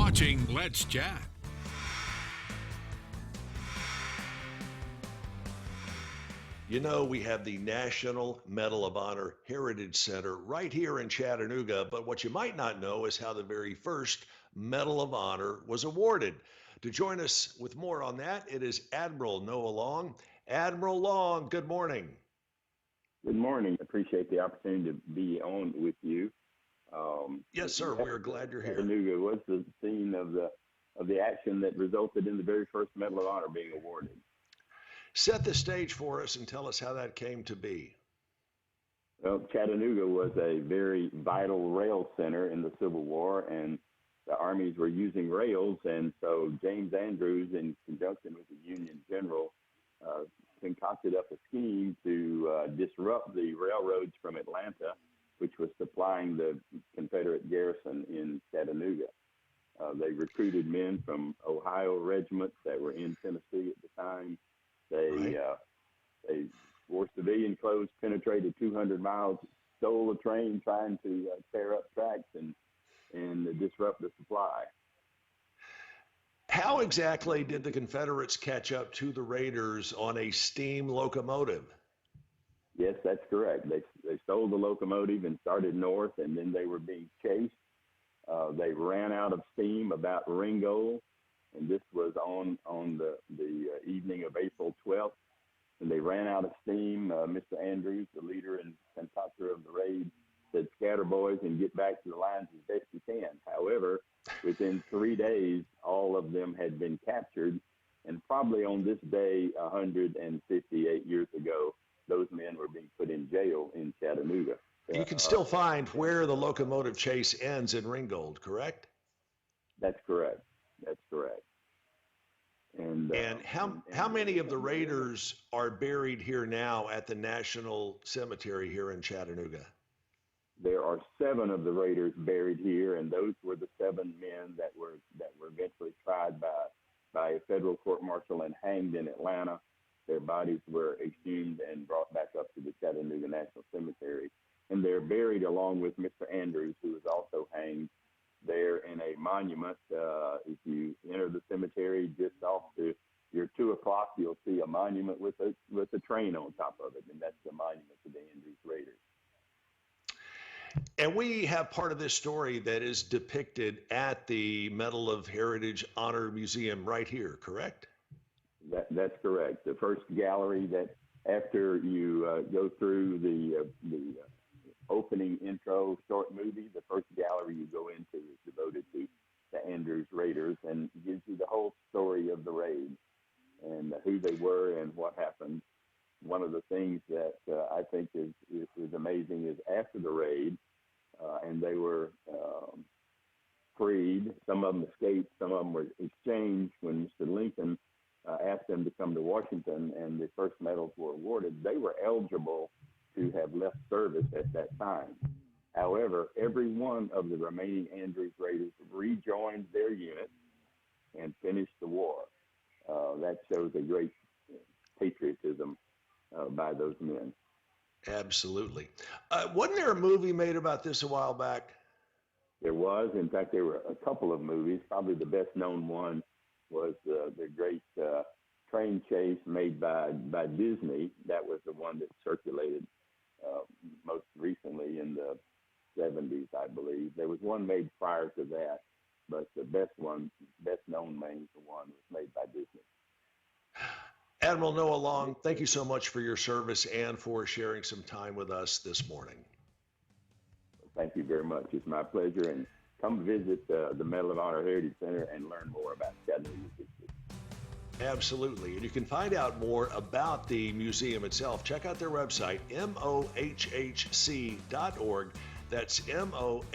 watching Let's Chat. You know, we have the National Medal of Honor Heritage Center right here in Chattanooga, but what you might not know is how the very first Medal of Honor was awarded. To join us with more on that, it is Admiral Noah Long. Admiral Long, good morning. Good morning. Appreciate the opportunity to be on with you. Yes, sir. We're glad you're here. Chattanooga was the scene of the action that resulted in the very first Medal of Honor being awarded. Set the stage for us and tell us how that came to be. Well, Chattanooga was a very vital rail center in the Civil War, and the armies were using rails, and so James Andrews, in conjunction with the Union general, concocted up a scheme to disrupt the railroads from Atlanta, which was supplying the Confederate garrison in Chattanooga. They recruited men from Ohio regiments that were in Tennessee at the time. They wore civilian clothes, penetrated 200 miles, stole a train trying to tear up tracks and disrupt the supply. How exactly did the Confederates catch up to the Raiders on a steam locomotive? Yes, that's correct. They stole the locomotive and started north, and then they were being chased. They ran out of steam about Ringgold, and this was on the evening of April 12th. And they ran out of steam. Mr. Andrews, the leader and concoctor of the raid, said, "Scatter, boys, and get back to the lines as best you can." However, within 3 days, all of them had been captured, and probably on this day, 158 years ago, those men were being put in jail in Chattanooga. You can still find where the locomotive chase ends in Ringgold, correct? That's correct. That's correct. And how many of the Raiders are buried here now at the National Cemetery here in Chattanooga? There are 7 of the Raiders buried here, and those were the 7 men that were eventually tried by a federal court-martial and hanged in Atlanta. Their bodies were exhumed and brought back up to the Chattanooga National Cemetery, and they're buried along with Mr. Andrews, who was also hanged there in a monument. If you enter the cemetery just off to your 2 o'clock, you'll see a monument with a train on top of it, and that's the monument to the Andrews Raiders. And we have part of this story that is depicted at the Medal of Heritage Honor Museum right here, correct? That's correct. The first gallery that after you go through the opening intro short movie, the first gallery you go into is devoted to the Andrews Raiders and gives you the whole story of the raid and who they were and what happened. One of the things that I think is amazing is after the raid, and they were freed. Some of them escaped. Some of them were exchanged when Mr. Lincoln asked them to come to Washington and the first medals were awarded. They were eligible to have left service at that time. However, every one of the remaining Andrews Raiders rejoined their unit and finished the war. That shows a great patriotism by those men. Absolutely. Wasn't there a movie made about this a while back? There was. In fact, there were a couple of movies. Probably the best known one was the great train chase made by Disney. That was the one that circulated most recently in the 70s, I believe. There was one made prior to that, but the best known one was made by Disney. Admiral Noah Long, thank you so much for your service and for sharing some time with us this morning. Thank you very much. It's my pleasure. And come visit the Medal of Honor Heritage Center and learn more about Chattanooga's history. Absolutely. And you can find out more about the museum itself. Check out their website, mohhc.org. That's mohhc.org.